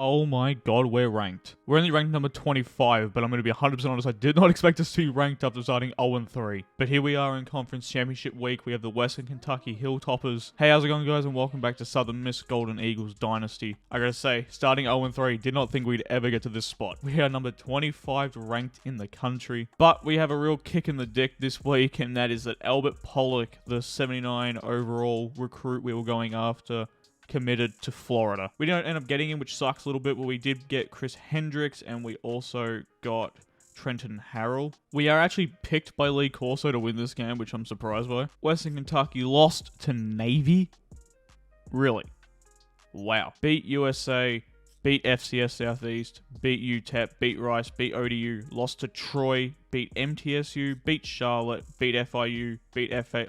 Oh my god, we're ranked. We're only ranked number 25, but I'm going to be 100% honest, I did not expect us to be ranked after starting 0-3. But here we are in Conference Championship Week. We have the Western Kentucky Hilltoppers. Hey, how's it going, guys, and welcome back to Southern Miss Golden Eagles Dynasty. I gotta say, starting 0-3, did not think we'd ever get to this spot. We are number 25 ranked in the country, but we have a real kick in the dick this week, and that is that Albert Pollock, the 79 overall recruit we were going after, committed to Florida. We didn't end up getting him, which sucks a little bit, but we did get Chris Hendricks, and we also got Trenton Harrell. We are actually picked by Lee Corso to win this game, which I'm surprised by. Western Kentucky lost to Navy? Really? Wow. Beat USA, beat FCS Southeast, beat UTEP, beat Rice, beat ODU, lost to Troy, beat MTSU, beat Charlotte, beat FIU,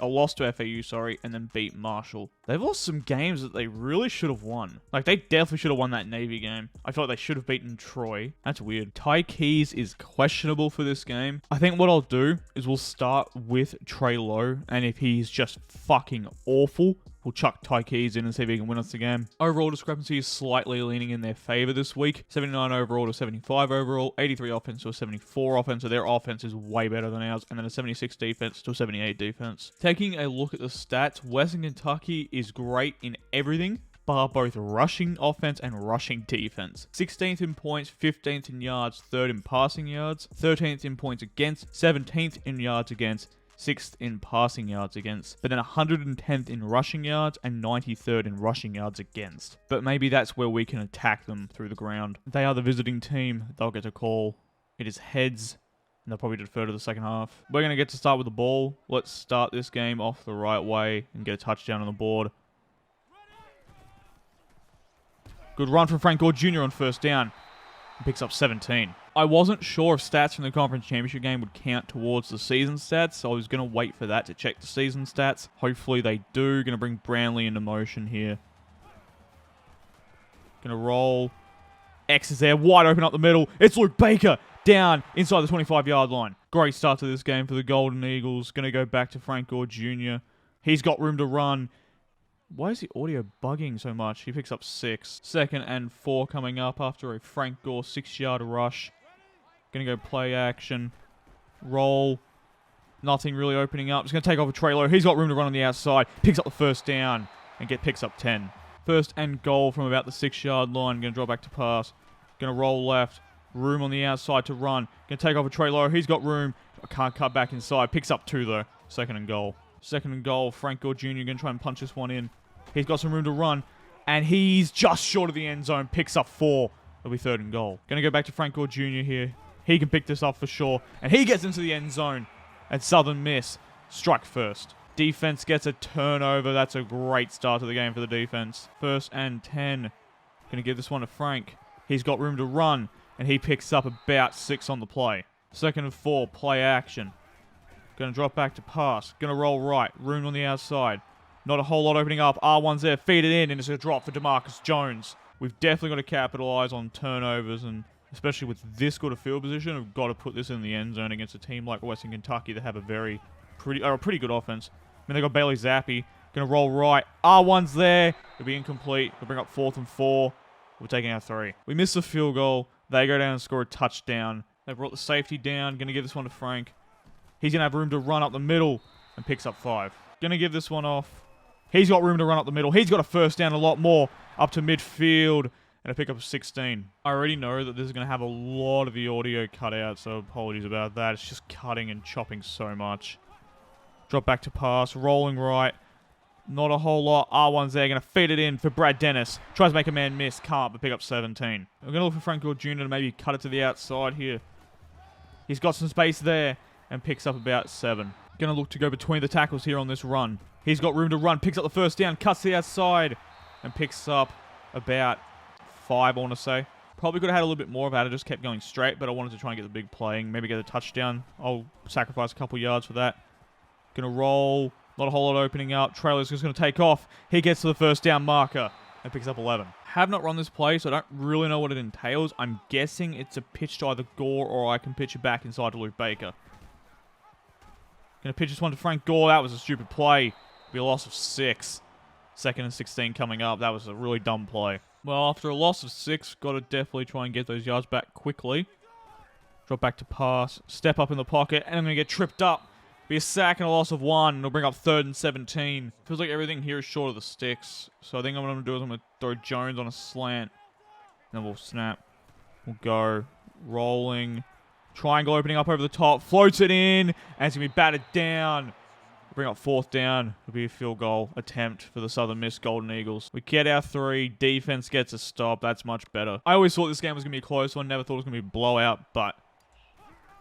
lost to FAU, sorry, and then beat Marshall. They've lost some games that they really should have won. Like, they definitely should have won that Navy game. I felt they should have beaten Troy. That's weird. Ty Keys is questionable for this game. I think what I'll do is we'll start with Trey Lowe, and if he's just fucking awful, we'll chuck Ty Keys in and see if he can win us the game. Overall discrepancy is slightly leaning in their favor this week. 79 overall to 75 overall, 83 offense to a 74 offense, so their offense is way better than ours, and then a 76 defense to a 78 defense. Taking a look at the stats, Western Kentucky is great in everything, bar both rushing offense and rushing defense. 16th in points, 15th in yards, 3rd in passing yards, 13th in points against, 17th in yards against, 6th in passing yards against, but then 110th in rushing yards and 93rd in rushing yards against. But maybe that's where we can attack them through the ground. They are the visiting team. They'll get a call. It is heads, and they'll probably defer to the second half. We're going to get to start with the ball. Let's start this game off the right way and get a touchdown on the board. Good run from Frank Gore Jr. on first down. He picks up 17. I wasn't sure if stats from the conference championship game would count towards the season stats, so I was going to wait for that to check the season stats. Hopefully they do. Going to bring Brownlee into motion here. Going to roll. X is there, wide open up the middle. It's Luke Baker down inside the 25-yard line. Great start to this game for the Golden Eagles. Going to go back to Frank Gore Jr. He's got room to run. Why is the audio bugging so much? He picks up 6. 2nd and 4 coming up after a Frank Gore 6-yard rush. Going to go play action. Roll. Nothing really opening up. Just going to take off a Trey Lowe. He's got room to run on the outside. Picks up the first down and picks up 10. 1st and goal from about the 6-yard line. Going to draw back to pass. Going to roll left. Room on the outside to run. Going to take off a Trey Lowe. He's got room. Can't cut back inside. Picks up 2 though. 2nd and goal. 2nd and goal. Frank Gore Jr. going to try and punch this one in. He's got some room to run. And he's just short of the end zone. Picks up 4. It'll be 3rd and goal. Going to go back to Frank Gore Jr. here. He can pick this up for sure. And he gets into the end zone. And Southern Miss strike first. Defense gets a turnover. That's a great start to the game for the defense. 1st and 10. Going to give this one to Frank. He's got room to run. And he picks up about 6 on the play. 2nd and 4. Play action. Going to drop back to pass. Going to roll right. Room on the outside. Not a whole lot opening up. R1's there. Feed it in. And it's a drop for DeMarcus Jones. We've definitely got to capitalize on turnovers, and especially with this good a field position, we've got to put this in the end zone against a team like Western Kentucky that have a pretty good offense. I mean, they got Bailey Zappi. Going to roll right. R1's there. It'll be incomplete. We'll bring up 4th and 4. We're taking our 3. We miss the field goal. They go down and score a touchdown. They brought the safety down. Going to give this one to Frank. He's going to have room to run up the middle and picks up 5. Going to give this one off. He's got room to run up the middle. He's got a first down, a lot more, up to midfield, and a pick up of 16. I already know that this is going to have a lot of the audio cut out, so apologies about that. It's just cutting and chopping so much. Drop back to pass, rolling right. Not a whole lot. R1's there, going to feed it in for Brad Dennis. Tries to make a man miss, can't, but pick up 17. I'm going to look for Frank Gore Jr. to maybe cut it to the outside here. He's got some space there, and picks up about 7. Going to look to go between the tackles here on this run. He's got room to run, picks up the first down, cuts to the outside, and picks up about 5, I want to say. Probably could have had a little bit more of that. I just kept going straight, but I wanted to try and get the big play, maybe get a touchdown. I'll sacrifice a couple yards for that. Going to roll. Not a whole lot opening up. Trailer's just going to take off. He gets to the first down marker and picks up 11. Have not run this play, so I don't really know what it entails. I'm guessing it's a pitch to either Gore, or I can pitch it back inside to Luke Baker. Going to pitch this one to Frank Gore. That was a stupid play. Be a loss of 6. 2nd and 16 coming up. That was a really dumb play. Well, after a loss of 6, got to definitely try and get those yards back quickly. Drop back to pass. Step up in the pocket, and I'm going to get tripped up. Be a sack and a loss of 1. It'll bring up 3rd and 17. Feels like everything here is short of the sticks. So I think what I'm going to do is I'm going to throw Jones on a slant. Then we'll snap. We'll go. Rolling. Triangle opening up over the top. Floats it in. And it's going to be batted down. Bring up 4th down. It'll be a field goal attempt for the Southern Miss Golden Eagles. We get our 3. Defense gets a stop. That's much better. I always thought this game was going to be a close one. Never thought it was going to be a blowout, but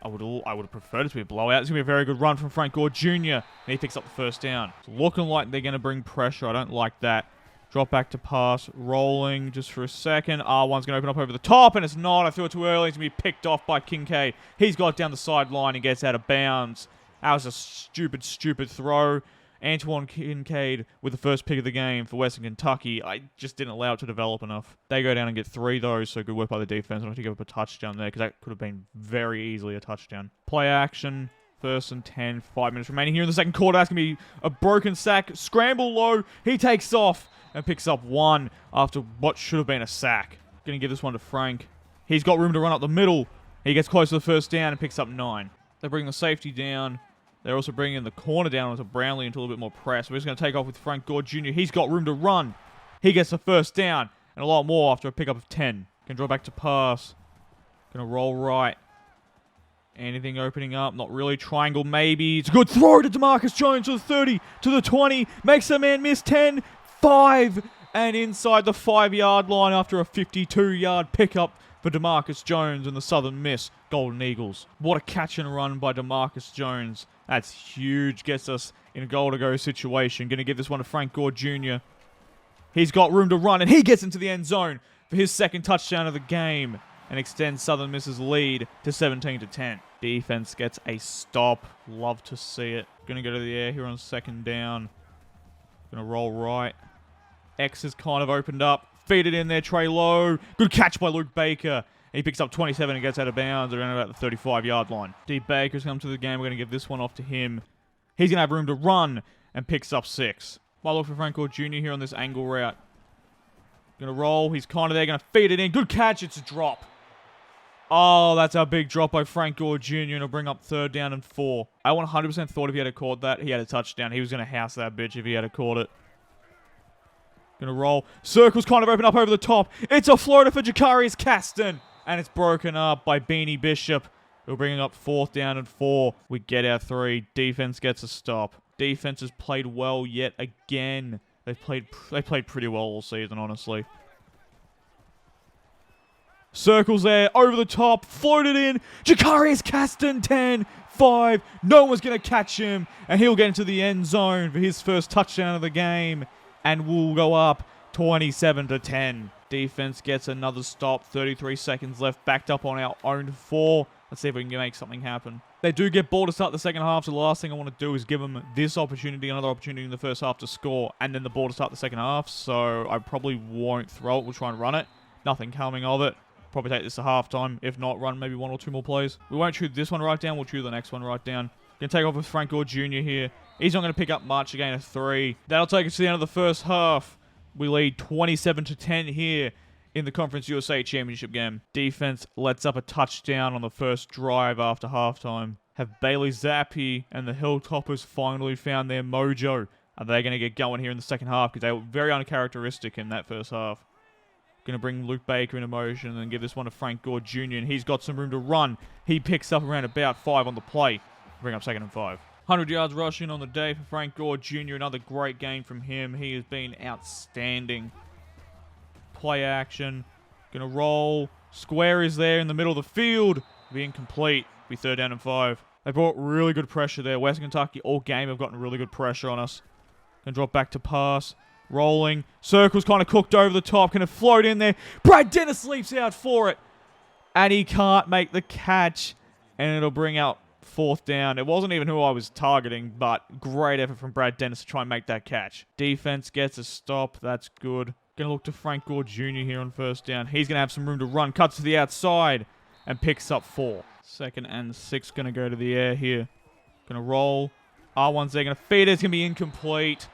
I would have preferred it to be a blowout. It's going to be a very good run from Frank Gore Jr. And he picks up the 1st down. It's looking like they're going to bring pressure. I don't like that. Drop back to pass. Rolling just for a second. R1's going to open up over the top, and it's not. I threw it too early. It's going to be picked off by Kincaid. He's got down the sideline and gets out of bounds. That was a stupid, stupid throw. Antoine Kincaid with the first pick of the game for Western Kentucky. I just didn't allow it to develop enough. They go down and get 3, though, so good work by the defense. I don't have to give up a touchdown there, because that could have been very easily a touchdown. Play action. 1st and 10. 5 minutes remaining here in the second quarter. That's going to be a broken sack. Scramble low. He takes off and picks up 1 after what should have been a sack. Going to give this one to Frank. He's got room to run up the middle. He gets close to the 1st down and picks up 9. They bring the safety down. They're also bringing the corner down onto Brownlee into a little bit more press. We're just going to take off with Frank Gore Jr. He's got room to run. He gets the 1st down and a lot more after a pickup of 10. Can draw back to pass. Going to roll right. Anything opening up? Not really. Triangle maybe. It's a good throw to DeMarcus Jones to the 30, to the 20. Makes a man miss. 10, 5, and inside the 5-yard line after a 52-yard pickup for DeMarcus Jones and the Southern Miss Golden Eagles. What a catch and run by DeMarcus Jones. That's huge. Gets us in a goal-to-go situation. Going to give this one to Frank Gore Jr. He's got room to run, and he gets into the end zone for his 2nd touchdown of the game and extends Southern Miss's lead to 17-10. Defense gets a stop. Love to see it. Going to go to the air here on 2nd down. Going to roll right. X has kind of opened up. Feed it in there, Trey Lowe. Good catch by Luke Baker. He picks up 27 and gets out of bounds around about the 35-yard line. D. Baker's come to the game. We're going to give this one off to him. He's going to have room to run and picks up 6. Might look for Frank Gore Jr. here on this angle route. Going to roll. He's kind of there. Going to feed it in. Good catch. It's a drop. Oh, that's a big drop by Frank Gore Jr. and it'll bring up 3rd down and 4. I 100% thought if he had caught that, he had a touchdown. He was going to house that bitch if he had caught it. Going to roll. Circle's kind of open up over the top. It's a floater for Jakarius Caston. And it's broken up by Beanie Bishop. We're bringing up 4th down and 4. We get our 3. Defense gets a stop. Defense has played well yet again. They played pretty well all season, honestly. Circles there, over the top, floated in. Jakarius Caston, 10, 5. No one's going to catch him. And he'll get into the end zone for his 1st touchdown of the game. And we'll go up 27-10. Defense gets another stop. 33 seconds left. Backed up on our own 4. Let's see if we can make something happen. They do get ball to start the second half, so the last thing I want to do is give them this opportunity, another opportunity in the first half to score, and then the ball to start the second half. So I probably won't throw it. We'll try and run it. Nothing coming of it. Probably take this to halftime. If not, run maybe 1 or 2 more plays. We won't chew this one right down. We'll chew the next one right down. Going to take off with Frank Gore Jr. here. He's not going to pick up much. Again, a 3. That'll take us to the end of the first half. We lead 27-10 here in the Conference USA Championship game. Defense lets up a touchdown on the first drive after halftime. Have Bailey Zappi and the Hilltoppers finally found their mojo? Are they going to get going here in the second half? Because they were very uncharacteristic in that first half. Going to bring Luke Baker into motion and then give this one to Frank Gore Jr. And he's got some room to run. He picks up around about 5 on the play. Bring up 2nd and 5. 100 yards rushing on the day for Frank Gore Jr. Another great game from him. He has been outstanding. Play action. Going to roll. Square is there in the middle of the field. Be incomplete. Be 3rd down and 5. They brought really good pressure there. Western Kentucky all game have gotten really good pressure on us. Going to drop back to pass. Rolling. Circle's kind of cooked over the top. Going to float in there. Brad Dennis leaps out for it. And he can't make the catch. And it'll bring out 4th down. It wasn't even who I was targeting, but great effort from Brad Dennis to try and make that catch. Defense gets a stop. That's good. Going to look to Frank Gore Jr. here on 1st down. He's going to have some room to run. Cuts to the outside and picks up 4. 2nd and 6 going to go to the air here. Going to roll. R1's there. Going to feed it. It's going to be incomplete.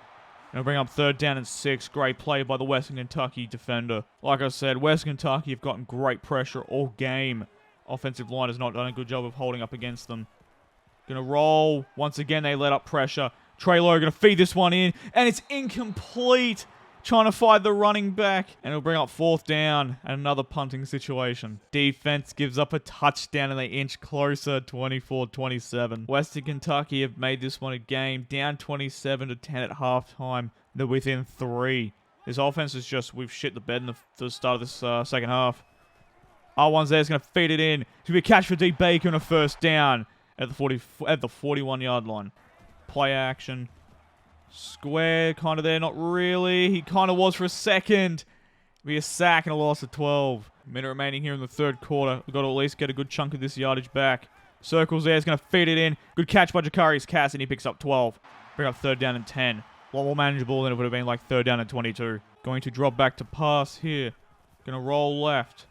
Gonna bring up 3rd down and 6. Great play by the Western Kentucky defender. Like I said, Western Kentucky have gotten great pressure all game. Offensive line has not done a good job of holding up against them. Gonna roll. Once again, they let up pressure. Trey Lowe gonna feed this one in, and it's incomplete. Trying to find the running back, and it'll bring up 4th down and another punting situation. Defense gives up a touchdown, and they inch closer, 24-27. Western Kentucky have made this one a game, down 27-10 at halftime. They're within 3. This offense is just, we've shit the bed in the start of this second half. R1's there, is going to feed it in. It's going to be a catch for D. Baker and a 1st down at the 41-yard line. Play action. Square, kind of there, not really. He kind of was for a second. Be a sack and a loss of 12. Minute remaining here in the 3rd quarter. We've got to at least get a good chunk of this yardage back. Circles there, is going to feed it in. Good catch by Jakarius Cass, and he picks up 12. Bring up 3rd down and 10. A lot more manageable than it would have been like 3rd down and 22. Going to drop back to pass here. Going to roll left.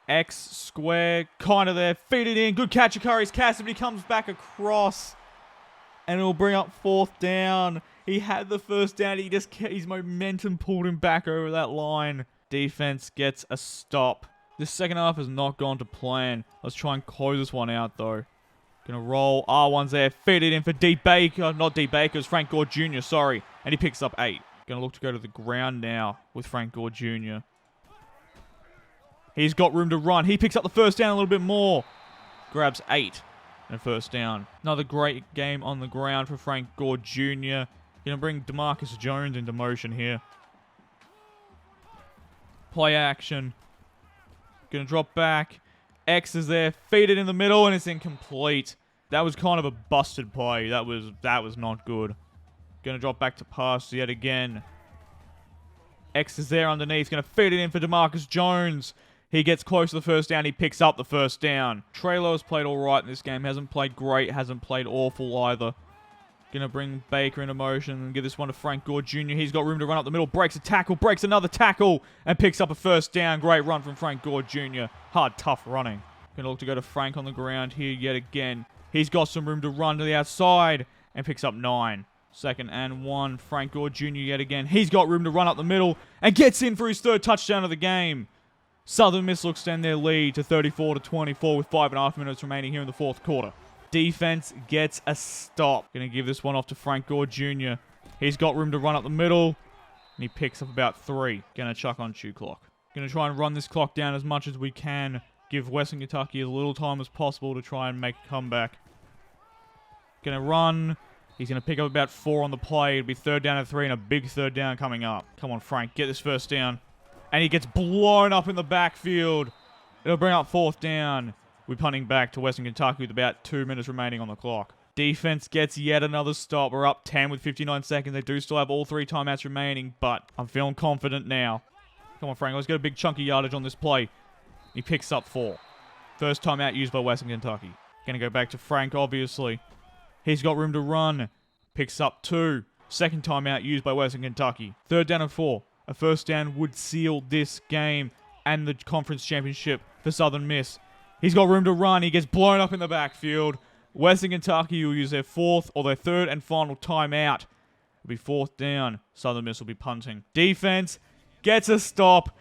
X square, kind of there. Feed it in. Good catch, Jakarius Cass, but he comes back across. And it'll bring up 4th down. He had the 1st down. His momentum pulled him back over that line. Defense gets a stop. This second half has not gone to plan. Let's try and close this one out, though. Gonna roll. R1's there. Feed it in for D. Baker. Not D. Baker. It's Frank Gore Jr., sorry. And he picks up 8. Gonna look to go to the ground now with Frank Gore Jr. He's got room to run. He picks up the 1st down a little bit more. Grabs 8. And 1st down. Another great game on the ground for Frank Gore Jr. Gonna bring DeMarcus Jones into motion here. Play action. Gonna drop back. X is there. Feed it in the middle, and it's incomplete. That was kind of a busted play. That was not good. Gonna drop back to pass yet again. X is there underneath. Gonna feed it in for DeMarcus Jones. He gets close to the 1st down. He picks up the 1st down. Traylor has played all right in this game. Hasn't played great. Hasn't played awful either. Going to bring Baker into motion and give this one to Frank Gore Jr. He's got room to run up the middle. Breaks a tackle. Breaks another tackle. And picks up a 1st down. Great run from Frank Gore Jr. Hard, tough running. Going to look to go to Frank on the ground here yet again. He's got some room to run to the outside. And picks up 9. 2nd and 1. Frank Gore Jr. yet again. He's got room to run up the middle. And gets in for his 3rd touchdown of the game. Southern Miss will extend their lead to 34-24 with 5.5 minutes remaining here in the 4th quarter. Defense gets a stop. Going to give this one off to Frank Gore Jr. He's got room to run up the middle. And he picks up about 3. Going to chuck on shoe clock. Going to try and run this clock down as much as we can. Give Western Kentucky as little time as possible to try and make a comeback. Going to run. He's going to pick up about 4 on the play. It'll be 3rd down and 3 and a big 3rd down coming up. Come on, Frank. Get this 1st down. And he gets blown up in the backfield. It'll bring up 4th down. We're punting back to Western Kentucky with about 2 minutes remaining on the clock. Defense gets yet another stop. We're up 10 with 59 seconds. They do still have all 3 timeouts remaining, but I'm feeling confident now. Come on, Frank. Let's get a big chunky yardage on this play. He picks up 4. 1st timeout used by Western Kentucky. Going to go back to Frank, obviously. He's got room to run. Picks up 2. 2nd timeout used by Western Kentucky. 3rd down and 4. A 1st down would seal this game and the conference championship for Southern Miss. He's got room to run. He gets blown up in the backfield. Western Kentucky will use their 4th or their 3rd and final timeout. It'll be 4th down. Southern Miss will be punting. Defense gets a stop.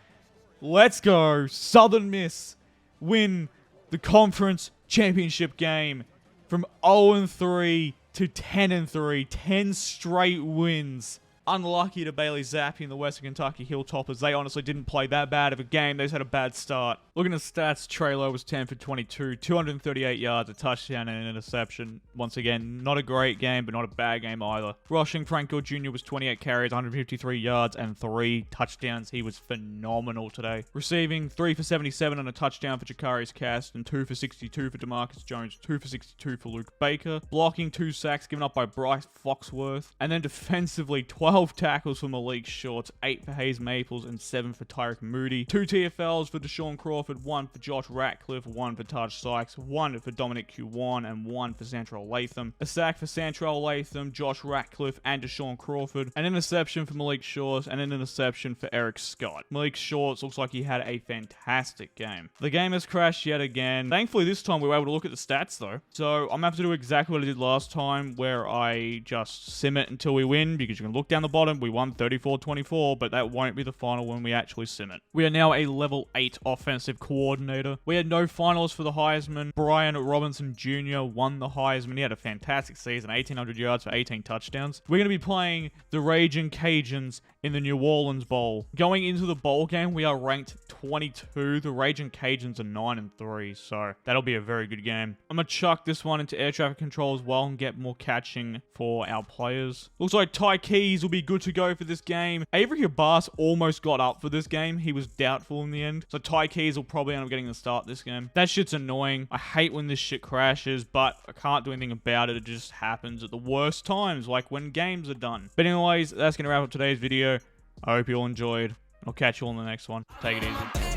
Let's go. Southern Miss win the conference championship game from 0-3 to 10-3. 10 straight wins. Unlucky to Bailey Zappi and the Western Kentucky Hilltoppers. They honestly didn't play that bad of a game. They just had a bad start. Looking at the stats, Trey Lowe was 10 for 22, 238 yards, a touchdown and an interception. Once again, not a great game, but not a bad game either. Rushing, Frank Gore Jr. was 28 carries, 153 yards, and 3 touchdowns. He was phenomenal today. Receiving, 3 for 77 and a touchdown for Jakarius Cass, and 2 for 62 for DeMarcus Jones, 2 for 62 for Luke Baker. Blocking, 2 sacks given up by Bryce Foxworth. And then defensively, 12 12 tackles for Malik Shorts, 8 for Hayes Maples, and 7 for Tyreek Moody. 2 TFLs for Deshaun Crawford, 1 for Josh Ratcliffe, 1 for Taj Sykes, 1 for Dominic Q1, and 1 for Santrell Latham. A sack for Santrell Latham, Josh Ratcliffe, and Deshaun Crawford. An interception for Malik Shorts, and an interception for Eric Scott. Malik Shorts looks like he had a fantastic game. The game has crashed yet again. Thankfully, this time we were able to look at the stats, though. So I'm going to have to do exactly what I did last time, where I just sim it until we win, because you can look down the bottom. We won 34-24, but that won't be the final when we actually sim it. We are now a level 8 offensive coordinator. We had no finalists for the Heisman. Brian Robinson Jr. won the Heisman. He had a fantastic season, 1,800 yards for 18 touchdowns. We're going to be playing the Ragin' Cajuns in the New Orleans Bowl. Going into the bowl game, we are ranked 22. The Ragin' Cajuns are 9-3, so that'll be a very good game. I'm going to chuck this one into air traffic control as well and get more catching for our players. Looks like Ty Keys will be good to go for this game. Avery Abbas almost got up for this game. He was doubtful in the end. So Ty Keys will probably end up getting the start this game. That shit's annoying. I hate when this shit crashes, but I can't do anything about it. It just happens at the worst times, like when games are done. But anyways, that's going to wrap up today's video. I hope you all enjoyed. I'll catch you all in the next one. Take it easy.